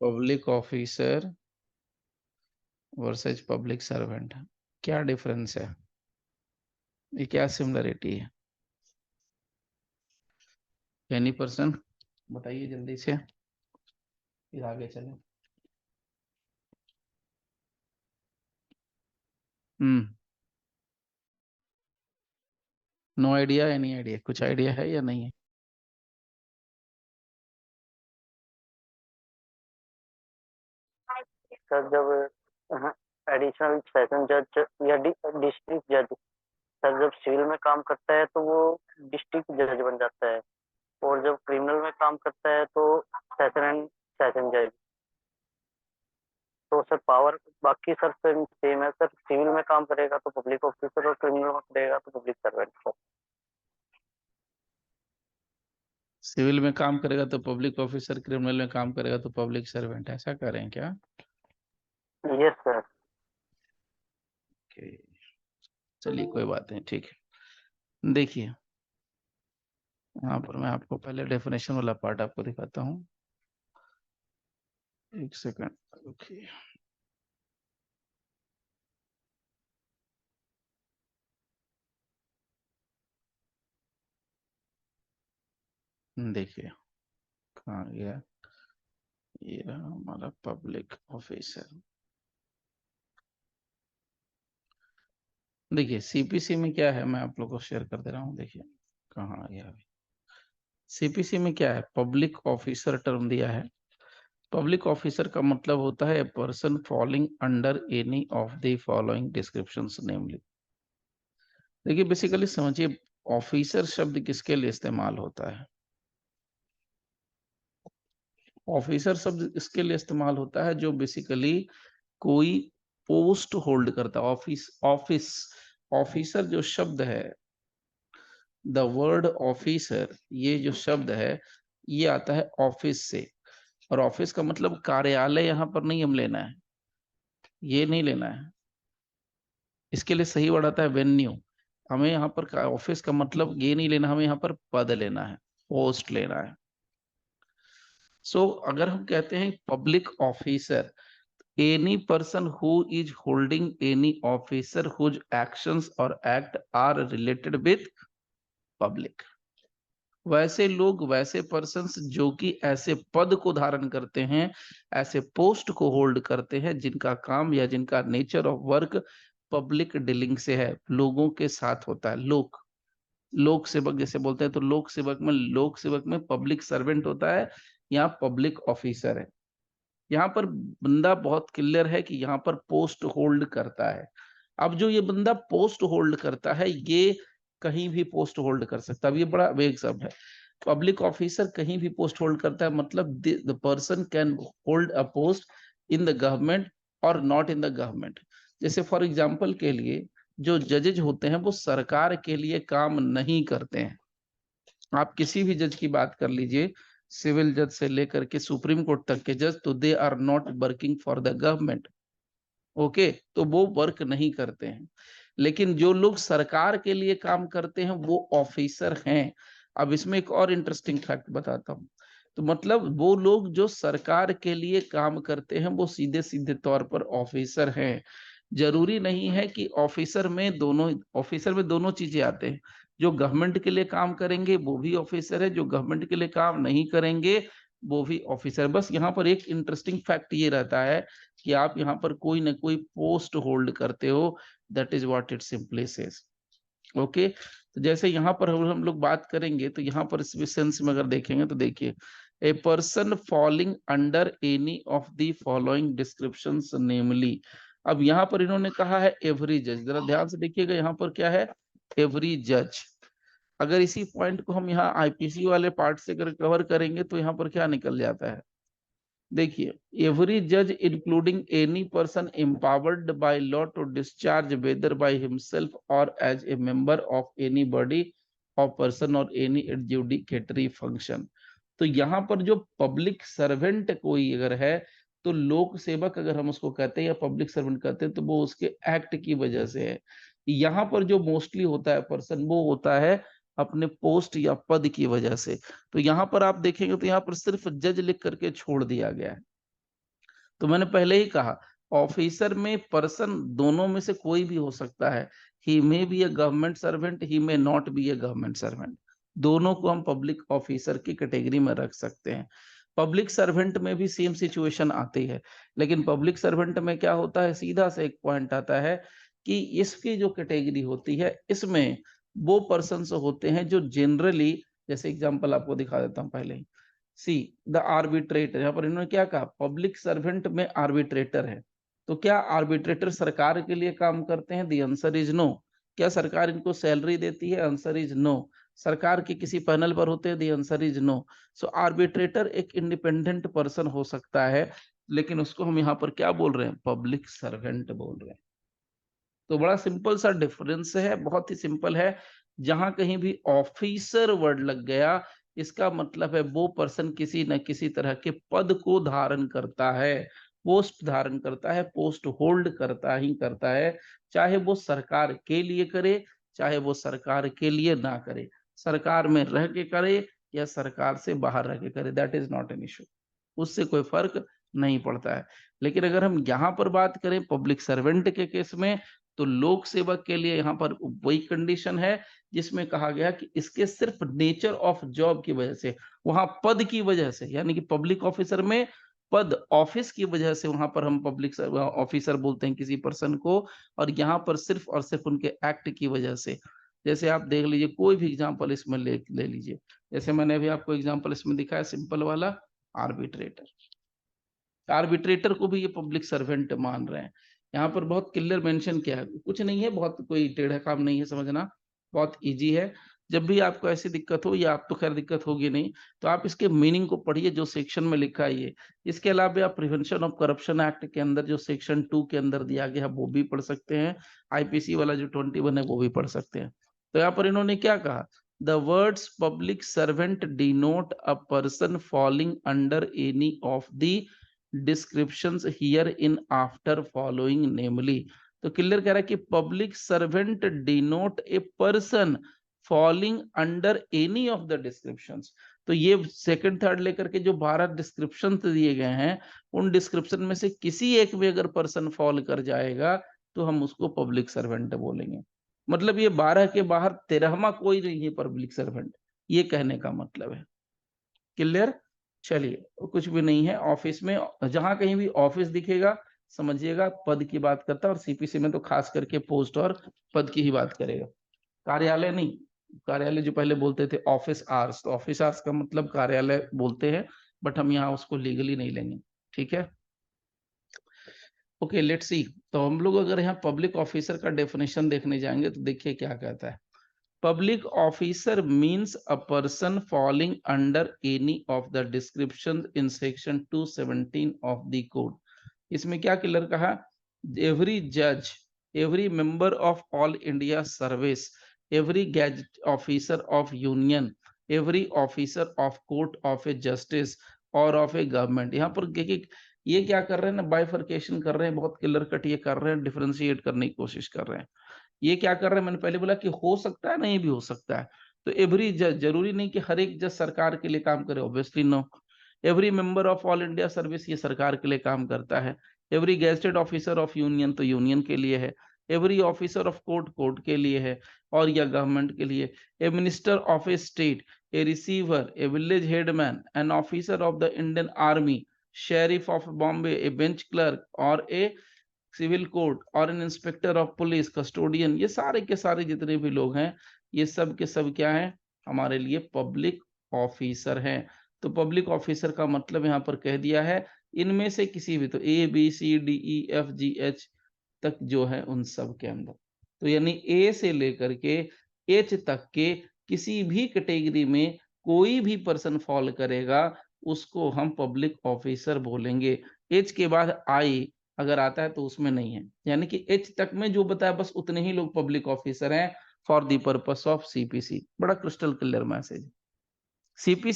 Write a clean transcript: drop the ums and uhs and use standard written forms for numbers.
Public officer versus public servant, क्या difference है? ये क्या सिमिलरिटी है? एनी पर्सन बताइए जल्दी से, फिर आगे चलें। हम्म। नो आइडिया, एनी आइडिया, कुछ आइडिया है या नहीं है? सर जब एडिशनल सेशन जज या डिस्ट्रिक्ट जज, सर जब सिविल में काम करता है तो वो डिस्ट्रिक्ट जज बन जाता है, और जब क्रिमिनल में काम करता है तो सेशन एंड सेशन जज। तो सर पावर बाकी सर सेम है सर, सिविल में काम करेगा तो पब्लिक ऑफिसर और क्रिमिनल में करेगा तो पब्लिक सर्वेंट सर। सिविल में काम करेगा तो पब्लिक ऑफिसर, क्रिमिनल में काम करेगा तो पब्लिक सर्वेंट, ऐसा करें क्या? Yes sir. ओके, चलिए कोई बात नहीं, ठीक है। देखिए, यहाँ पर मैं आपको पहले डेफिनेशन वाला पार्ट आपको दिखाता हूँ। एक सेकंड। ओके, देखिए कहाँ गया, ये रहा हमारा पब्लिक ऑफिसर। देखिए सीपीसी में क्या है, मैं आप लोग को शेयर कर दे रहा हूँ। देखिए कहाँ आ गया अभी। सीपीसी में क्या है, पब्लिक ऑफिसर टर्म दिया है। पब्लिक ऑफिसर का मतलब होता है a person falling under any of the following descriptions namely. देखिए बेसिकली समझिए, ऑफिसर शब्द किसके लिए इस्तेमाल होता है? ऑफिसर शब्द इसके लिए इस्तेमाल होता है जो बेसिकली कोई पोस्ट होल्ड करता है। ऑफिस ऑफिस ऑफिसर जो शब्द है, द वर्ड ऑफिसर, ये जो शब्द है ये आता है ऑफिस से। और ऑफिस का मतलब कार्यालय यहाँ पर नहीं हम लेना है, ये नहीं लेना है। इसके लिए सही वर्ड आता है वेन्यू। हमें यहाँ पर ऑफिस का मतलब ये नहीं लेना, हमें यहाँ पर पद लेना है, पोस्ट लेना है। अगर हम कहते हैं public officer, any person who is holding any officer whose actions और act are related with public. वैसे लोग, वैसे पर्सन्स जो कि ऐसे पद को धारण करते हैं, ऐसे पोस्ट को होल्ड करते हैं जिनका काम या जिनका nature of work public dealing से है, लोगों के साथ होता है। लोक सेवक जैसे बोलते हैं, तो लोक सेवक में पब्लिक सर्वेंट होता है, यहाँ पब्लिक ऑफिसर है। यहाँ पर बंदा बहुत क्लियर है कि यहाँ पर पोस्ट होल्ड करता है। अब जो ये बंदा पोस्ट होल्ड करता है, ये कहीं भी पोस्ट होल्ड कर सकता है। अब ये बड़ा वेग शब्द है। पब्लिक ऑफिसर कहीं भी पोस्ट होल्ड करता है, मतलब the person can hold a post in the government और नॉट इन द गवर्नमेंट। जैसे फॉर एग्जाम्पल के लिए, जो जजेज होते हैं वो सरकार के लिए काम नहीं करते हैं। आप किसी भी जज की बात कर लीजिए, सिविल जज से लेकर के सुप्रीम कोर्ट तक के जज, तो they are not working for the government. Okay, तो वो वर्क नहीं करते हैं। लेकिन जो लोग सरकार के लिए काम करते हैं वो ऑफिसर हैं। अब इसमें एक और इंटरेस्टिंग फैक्ट बताता हूँ। तो मतलब वो लोग जो सरकार के लिए काम करते हैं वो सीधे सीधे तौर पर ऑफिसर हैं। जरूरी नहीं है कि ऑफिसर में दोनों चीजें आते हैं। जो गवर्नमेंट के लिए काम करेंगे वो भी ऑफिसर है, जो गवर्नमेंट के लिए काम नहीं करेंगे वो भी ऑफिसर। बस यहाँ पर एक इंटरेस्टिंग फैक्ट ये रहता है कि आप यहाँ पर कोई ना कोई पोस्ट होल्ड करते हो, that is what it simply says. Okay, तो जैसे यहाँ पर हम लोग बात करेंगे, तो यहाँ पर इस सेंस में अगर देखेंगे तो देखिए, a person falling under any of the following descriptions namely. अब यहाँ पर इन्होंने कहा है एवरी जज, जरा ध्यान से देखिएगा यहाँ पर क्या है, एवरी जज। अगर इसी पॉइंट को हम यहाँ आईपीसी वाले पार्ट से अगर कवर करेंगे तो यहाँ पर क्या निकल जाता है, देखिए, एवरी जज including any person empowered by law to discharge whether by himself और as a member of any body और पर्सन और एनी एडजुडिकेटरी फंक्शन। तो यहाँ पर जो पब्लिक सर्वेंट कोई अगर है, तो लोक सेवक अगर हम उसको कहते हैं या पब्लिक सर्वेंट कहते हैं, तो वो उसके एक्ट की वजह से है। यहाँ पर जो मोस्टली होता है पर्सन, वो होता है अपने पोस्ट या पद की वजह से। तो यहाँ पर आप देखेंगे तो यहाँ पर सिर्फ जज लिख करके छोड़ दिया गया है। तो मैंने पहले ही कहा ऑफिसर में पर्सन दोनों में से कोई भी हो सकता है, he may be a government servant, he may not be a government servant, दोनों को हम पब्लिक ऑफिसर की कैटेगरी में रख सकते हैं। पब्लिक सर्वेंट में भी सेम सिचुएशन आती है, लेकिन पब्लिक सर्वेंट में क्या होता है, सीधा से एक पॉइंट आता है कि इसकी जो कैटेगरी होती है इसमें वो पर्सन होते हैं जो जनरली, जैसे एग्जांपल आपको दिखा देता हूं पहले ही, सी द आर्बिट्रेटर, यहाँ पर इन्होंने क्या कहा, पब्लिक सर्वेंट में आर्बिट्रेटर है। तो क्या आर्बिट्रेटर सरकार के लिए काम करते हैं? The answer is no. क्या सरकार इनको सैलरी देती है? Answer is no. सरकार के किसी पैनल पर होते हैं? The answer is no. So arbitrator एक इंडिपेंडेंट पर्सन हो सकता है, लेकिन उसको हम यहाँ पर क्या बोल रहे हैं, पब्लिक सर्वेंट बोल रहे हैं। तो बड़ा सिंपल सा डिफरेंस है, बहुत ही सिंपल है। जहां कहीं भी ऑफिसर वर्ड लग गया, इसका मतलब है वो पर्सन किसी न किसी तरह के पद को धारण करता है, पोस्ट धारण करता है, पोस्ट होल्ड करता ही करता है, चाहे वो सरकार के लिए करे, चाहे वो सरकार के लिए ना करे, सरकार में रह के करे या सरकार से बाहर रह के करे, that is not an issue, उससे कोई फर्क नहीं पड़ता है। लेकिन अगर हम यहाँ पर बात करें पब्लिक सर्वेंट के केस में, तो लोक सेवक के लिए यहाँ पर वही कंडीशन है जिसमें कहा गया कि इसके सिर्फ नेचर ऑफ जॉब की वजह से, वहां पद की वजह से, यानी कि पब्लिक ऑफिसर में पद ऑफिस की वजह से वहां पर हम पब्लिक ऑफिसर बोलते हैं किसी पर्सन को, और यहाँ पर सिर्फ और सिर्फ उनके एक्ट की वजह से। जैसे आप देख लीजिए, कोई भी एग्जाम्पल इसमें ले लीजिए, जैसे मैंने अभी आपको एग्जाम्पल इसमें दिखाया सिंपल वाला, आर्बिट्रेटर। आर्बिट्रेटर को भी ये पब्लिक सर्वेंट मान रहे हैं। यहाँ पर बहुत क्लियर मेंशन किया है, कुछ नहीं है, बहुत कोई टेढ़ा काम नहीं है, समझना बहुत इजी है। जब भी आपको ऐसी दिक्कत हो, या आप तो खैर दिक्कत होगी नहीं, तो आप इसके मीनिंग को पढ़िए जो सेक्शन में लिखा है ये। इसके अलावा आप प्रिवेंशन ऑफ करप्शन एक्ट के अंदर जो सेक्शन 2 के अंदर दिया गया है वो भी पढ़ सकते हैं, आईपीसी वाला जो 21 है वो भी पढ़ सकते हैं। तो यहाँ पर इन्होंने क्या कहा, the words public servant denote a person falling under any of the descriptions here in after following namely। तो क्लियर कह रहा है कि public servant denote A person falling under any of the descriptions. तो ये सेकंड थर्ड लेकर के जो 12 डिस्क्रिप्शन दिए गए हैं, उन डिस्क्रिप्शन में से किसी एक में अगर पर्सन फॉल कर जाएगा तो हम उसको पब्लिक सर्वेंट बोलेंगे। मतलब ये 12 के बाहर 13वां कोई नहीं है पब्लिक सर्वेंट, ये कहने का मतलब है। क्लियर? चलिए, कुछ भी नहीं है। ऑफिस में जहां कहीं भी ऑफिस दिखेगा समझिएगा पद की बात करता है, और सीपीसी में तो खास करके पोस्ट और पद की ही बात करेगा, कार्यालय नहीं। कार्यालय जो पहले बोलते थे ऑफिस आवर्स, तो ऑफिस आवर्स का मतलब कार्यालय बोलते हैं, बट हम यहाँ उसको लीगली नहीं लेंगे। ठीक है, ओके लेट्स सी। तो हम लोग अगर यहाँ पब्लिक ऑफिसर का डेफिनेशन देखने जाएंगे तो देखिए क्या कहता है। Public officer means a person falling under any of the descriptions in section 217 of the code। इसमें क्या क्लियर कहा, every judge, every member of all India service, every gazette officer of union, every officer of court of a justice और of A government. यहाँ पर देखिए ये क्या कर रहे हैं ना, बाइफर्केशन कर रहे हैं, बहुत क्लियर कट ये कर रहे हैं, डिफरेंशिएट करने की कोशिश कर रहे हैं। ये क्या कर रहे हैं, मैंने पहले बोला कि हो सकता है, नहीं भी हो सकता है। तो एवरी जज, जरूरी नहीं कि हर एक जज सरकार के लिए काम करे, obviously no. Every member of all India service, ये सरकार के लिए काम करता है। Every gazetted officer of union, तो यूनियन के लिए है। Every officer of court, court के लिए है, और या गवर्नमेंट के लिए। A minister of a state, a receiver, a village headman, an officer of the Indian army, sheriff of Bombay, a bench clerk और ए सिविल कोर्ट और N inspector of police, custodian, ये सारे के सारे जितने भी लोग हैं, ये सब के सब क्या है, हमारे लिए पब्लिक ऑफिसर हैं। तो पब्लिक ऑफिसर का मतलब यहाँ पर कह दिया है इनमें से किसी भी, तो A B C D E F G H तक जो है उन सब के अंदर, तो यानी ए से लेकर के एच तक के किसी भी कैटेगरी में कोई भी पर्सन फॉल करेगा उसको हम पब्लिक ऑफिसर बोलेंगे। एच के बाद आई अगर आता है तो उसमें नहीं है, यानी कि एच तक में जो बताया बस उतने ही लोग पब्लिक ऑफिसर हैं for the purpose of CPC. बड़ा क्रिस्टल क्लियर मैसेज। सीपीसी